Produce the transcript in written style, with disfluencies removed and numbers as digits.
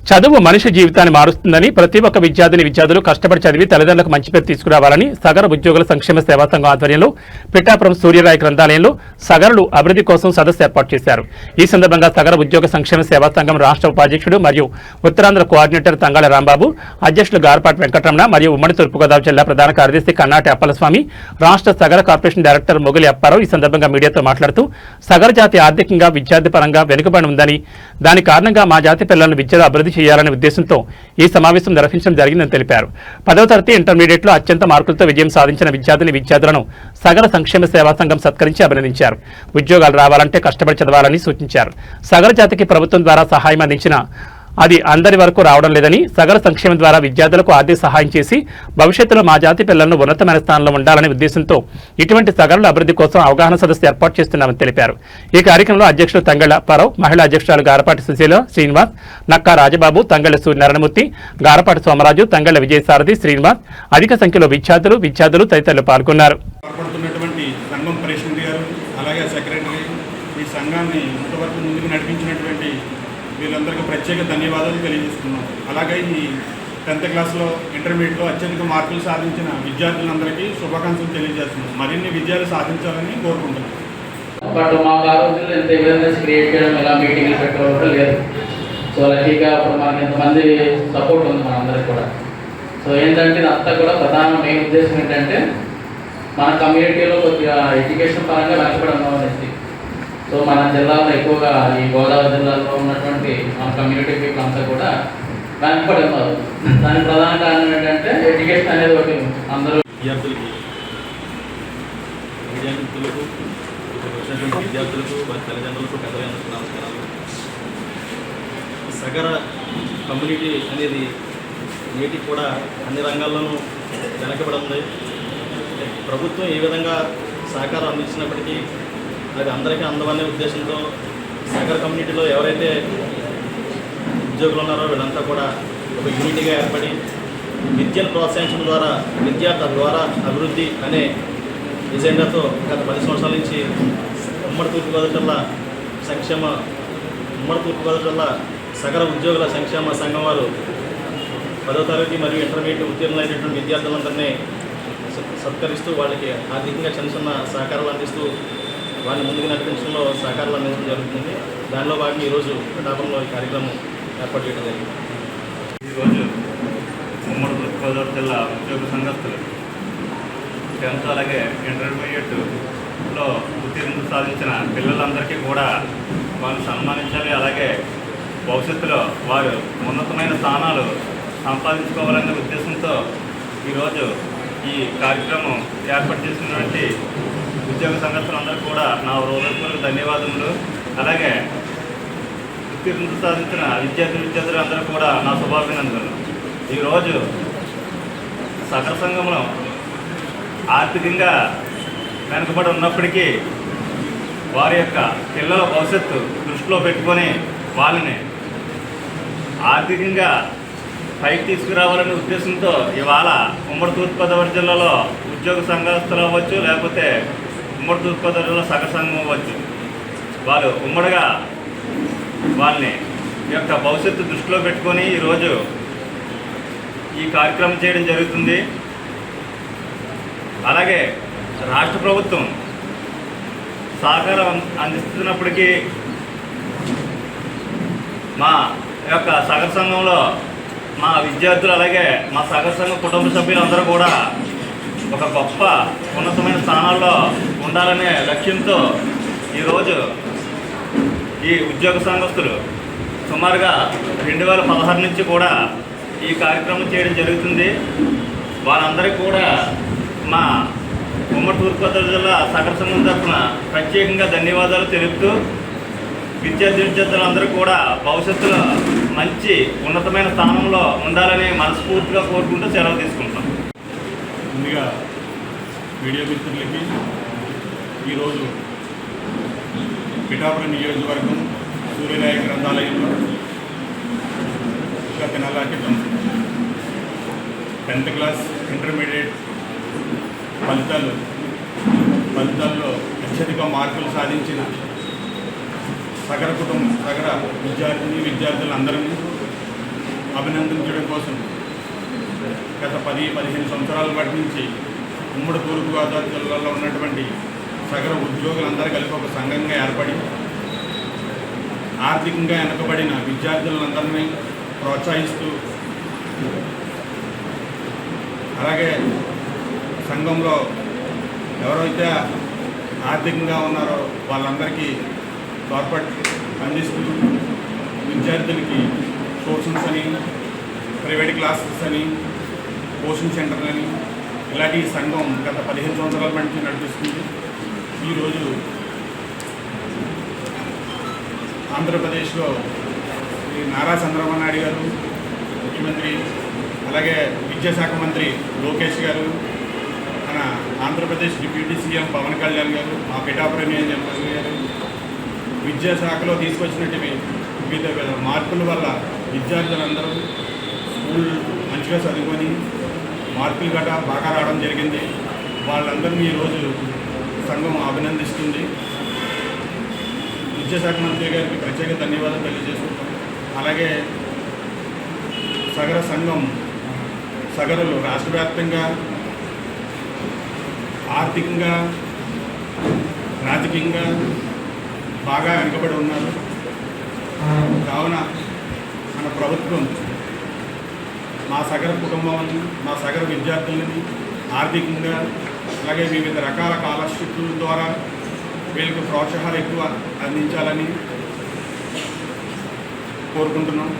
చదువు మనిషి జీవితాన్ని మారుస్తుందని ప్రతి ఒక్క విద్యార్థులు కష్టపడి చదివి తల్లిదండ్రులకు మంచి పేరు తీసుకురావాలని సగర ఉద్యోగుల సంక్షేమ సేవా సంఘం ఆధ్వర్యంలో పిఠాపురం సూర్యరాయ గ్రంథాలయంలో సగరులు అభివృద్ధి కోసం సదస్సు ఏర్పాటు చేశారు. ఈ సందర్భంగా సగర ఉద్యోగ సంక్షేమ సేవా సంఘం రాష్ట్ర ఉపాధ్యక్షుడు మరియు ఉత్తరాంధ్ర కోఆర్డినేటర్ తంగాళ రాంబాబు, అధ్యక్షులు గారపాటి వెంకటరమణ మరియు ఉమ్మడి తూర్పుగోదావరి జిల్లా ప్రధాన కార్యదర్శి కన్నాటి అప్పలస్వామి, రాష్ట్ర సగర కార్పొరేషన్ డైరెక్టర్ మొగలి అప్పారావు ఈ సందర్భంగా మీడియాతో మాట్లాడుతూ సగర జాతి ఆర్థికంగా విద్యార్థి పరంగా వెనుకబడి ఉందని, దాని కారణంగా మా జాతి పిల్లలను విద్యలో అభివృద్ధి చేయాలనే ఉద్దేశంతో ఈ సమావేశం నిర్వహించడం జరిగిందని తెలిపారు. 10వ తరగతి ఇంటర్మీడియట్ లో అత్యంత మార్కులతో విజయం సాధించిన విద్యార్థులను సగర సంక్షేమ సేవా సంఘం సత్కరించి అభినందించారు. ఉద్యోగాలు రావాలంటే కష్టపడి చదవాలని సూచించారు. సగర జాతికి ప్రభుత్వం ద్వారా సహాయం అందించిన అది అందరి వరకు రావడం లేదని, సగర సంక్షేమం ద్వారా విద్యార్థులకు ఆర్థిక సహాయం చేసి భవిష్యత్తులో మా జాతి పిల్లలను ఉన్నతమైన స్థానంలో ఉండాలనే ఉద్దేశంతో ఇటువంటి సగరుల అభివృద్ధి కోసం అవగాహన సదస్సు ఏర్పాటు చేస్తున్నామని తెలిపారు. ఈ కార్యక్రమంలో అధ్యక్షులు తంగళ్ల అప్పారావు, మహిళా అధ్యక్షురాలు గారపాటి సుశీల, శ్రీనివాస్, నక్కా రాజబాబు, తంగళ్ల సూర్యనారాయణమూర్తి, గారపాటి సోమరాజు, తంగళ్ల విజయసారథి, శ్రీనివాస్, అధిక సంఖ్యలో విద్యార్థులు తదితరులు పాల్గొన్నారు. వీళ్ళందరికీ ప్రత్యేక ధన్యవాదాలు తెలియజేస్తున్నాం. అలాగే ఈ 10th క్లాస్లో ఇంటర్మీడియట్లో అత్యధిక మార్కులు సాధించిన విద్యార్థులందరికీ శుభాకాంక్షలు తెలియజేస్తున్నాం. మరిన్ని విజయాలు సాధించాలని కోరుకుంటున్నాం. బట్ మాకు ఆ రోజుల్లో ఎంత అవేర్నెస్ క్రియేట్ చేయడం, ఎలా మీటింగ్లు పెట్టడం లేదు. సో లక్కీగా ఇప్పుడు మనకి ఎంతమంది సపోర్ట్ ఉంది మనందరికి కూడా. సో ఏంటంటే ఇదంతా కూడా ప్రధాన మెయిన్ ఉద్దేశం ఏంటంటే మన కమ్యూనిటీలో కొద్దిగా ఎడ్యుకేషన్ పరంగా వెనకబడి ఉన్నామనేసి. సో మన జిల్లాలో ఎక్కువగా ఈ గోదావరి జిల్లాలో ఉన్నటువంటి మన కమ్యూనిటీ పీపుల్ అంతా కూడా వెనకబడి ఉన్నారు. దానికి ప్రధాన కారణం ఏంటంటే ఎడ్యుకేషన్ అనేది ఒకటి. అందరూ విద్యార్థులకు వారి తల్లిదండ్రులకు పెద్దలందరికీ నమస్కారాలు. సగర కమ్యూనిటీ అనేది నేటికి కూడా అన్ని రంగాల్లోనూ వెనకబడి ఉంది. ప్రభుత్వం ఏ విధంగా సహకారం అందించినప్పటికీ అది అందరికీ అందవనే ఉద్దేశంతో సగర కమ్యూనిటీలో ఎవరైతే ఉద్యోగులు ఉన్నారో వీళ్ళంతా కూడా ఒక యూనిటీగా ఏర్పడి విద్యను ప్రోత్సహించడం ద్వారా విద్యార్థుల ద్వారా అభివృద్ధి అనే ఎజెండాతో గత 10 సంవత్సరాల నుంచి ఉమ్మడి తూర్పుగోదావరి జిల్లా సగర ఉద్యోగుల సంక్షేమ సంఘం వారు 10వ తరగతి మరియు ఇంటర్మీడియట్ ఉత్తీర్ణులైనటువంటి విద్యార్థులందరినీ సత్కరిస్తూ వాళ్ళకి ఆర్థికంగా చిన్న సహకారాలు అందిస్తూ వారిని ముందుకు నడిపించడంలో సహకారాలు అందించడం జరుగుతుంది. దానిలో భాగంగా ఈరోజు పిఠాపురంలో ఈ కార్యక్రమం ఏర్పాటు చేయడం జరిగింది. ఈరోజు ఉమ్మడి తూర్పుగోదావరి జిల్లా ఉద్యోగ సంఘస్థులు 10th అలాగే ఇంటర్మీడియట్లో ఉత్తీర్ణత సాధించిన పిల్లలందరికీ కూడా వాళ్ళు సన్మానించాలి. అలాగే భవిష్యత్తులో వారు ఉన్నతమైన స్థానాలు సంపాదించుకోవాలనే ఉద్దేశంతో ఈరోజు ఈ కార్యక్రమం ఏర్పాటు చేసినటువంటి ఉద్యోగ సంఘస్థులందరూ కూడా నా హృదయపూర్వక ధన్యవాదములు. అలాగే ఉత్తీర్ణత సాధించిన విద్యార్థులు అందరూ కూడా నా శుభాభినందనలు. ఈరోజు సగర సంఘంలో ఆర్థికంగా వెనుకబడి ఉన్నప్పటికీ వారి యొక్క పిల్లల భవిష్యత్తు దృష్టిలో పెట్టుకొని వాళ్ళని ఆర్థికంగా పైకి తీసుకురావాలనే ఉద్దేశంతో ఇవాళ ఉమ్మడి తూర్పుగోదావరి జిల్లాలో ఉద్యోగ సంఘస్థులు అవ్వచ్చు, లేకపోతే ఉమ్మడి తూర్పుగోదావరి జిల్లా సగర సంఘం అవ్వచ్చు, వాళ్ళు ఉమ్మడిగా వాళ్ళని యొక్క భవిష్యత్తు దృష్టిలో పెట్టుకొని ఈరోజు ఈ కార్యక్రమం చేయడం జరుగుతుంది. అలాగే రాష్ట్ర ప్రభుత్వం సహకారం అందిస్తున్నప్పటికీ మా యొక్క సగర సంఘంలో మా విద్యార్థులు అలాగే మా సగర సంఘం కుటుంబ సభ్యులందరూ కూడా ఒక గొప్ప ఉన్నతమైన స్థానాల్లో ఉండాలనే లక్ష్యంతో ఈరోజు ఈ ఉద్యోగ సంఘస్థులు సుమారుగా 2016 నుంచి కూడా ఈ కార్యక్రమం చేయడం జరుగుతుంది. వాళ్ళందరికీ కూడా మా ఉమ్మడి తూర్పుగోదావరి జిల్లా సగర సంఘం తరఫున ప్రత్యేకంగా ధన్యవాదాలు తెలుపుతూ విద్యార్థులందరూ కూడా భవిష్యత్తులో మంచి ఉన్నతమైన స్థానంలో ఉండాలని మనస్ఫూర్తిగా కోరుకుంటూ సెలవు తీసుకుంటాం. ముందుగా మీడియా మిత్రులకి ఈరోజు పిఠాపురం నియోజకవర్గం సూర్యరాయ గ్రంథాలయంలో గత నెల క్రితం 10th క్లాస్ ఇంటర్మీడియట్ ఫలితాల్లో అత్యధిక మార్కులు సాధించిన సగర విద్యార్థులందరినీ అభినందించడం కోసం గత 10-15 సంవత్సరాల బట్టి నుంచి ఉమ్మడి తూర్పుగోదావరి జిల్లాలో ఉన్నటువంటి సగర ఉద్యోగులందరూ కలిపి ఒక సంఘంగా ఏర్పడి ఆర్థికంగా వెనకబడిన విద్యార్థులందరినీ ప్రోత్సహిస్తూ అలాగే సంఘంలో ఎవరైతే ఆర్థికంగా ఉన్నారో వాళ్ళందరికీ తోడ్పాటు అందిస్తూ విద్యార్థులకి ట్యూషన్స్ అని ప్రైవేట్ క్లాసెస్ అని కోచింగ్ సెంటర్లు అని ఇలాంటి సంఘం గత 15 సంవత్సరాల నుంచి నడిపిస్తుంది. ఈరోజు ఆంధ్రప్రదేశ్లో నారా చంద్రబాబు నాయుడు గారు ముఖ్యమంత్రి, అలాగే విద్యాశాఖ మంత్రి లోకేష్ గారు, మన ఆంధ్రప్రదేశ్ డిప్యూటీ సీఎం పవన్ కళ్యాణ్ గారు, మా పిఠాపురం నియోజకవర్గం గారు విద్యాశాఖలో తీసుకొచ్చినటువంటి వివిధ మార్పుల వల్ల విద్యార్థులందరూ స్కూల్ మంచిగా చదువుకొని మార్కులు గట్రా బాగా రావడం జరిగింది. వాళ్ళందరినీ ఈరోజు సంఘం అభినందిస్తుంది. విద్యాశాఖ మంత్రి గారికి ప్రత్యేక ధన్యవాదాలు తెలియజేసుకుంటాం. అలాగే సగర సంఘం సగరులు రాష్ట్ర వ్యాప్తంగా ఆర్థికంగా రాజకీయంగా బాగా వెనుకబడి ఉన్నారు. కావున మన ప్రభుత్వం మా సగర కుటుంబాన్ని, మా సగర విద్యార్థులని ఆర్థికంగా అలాగే వివిధ రకాల స్కాలర్షిప్ల ద్వారా వీళ్ళకి ప్రోత్సాహాలు ఎక్కువ అందించాలని కోరుకుంటున్నాం.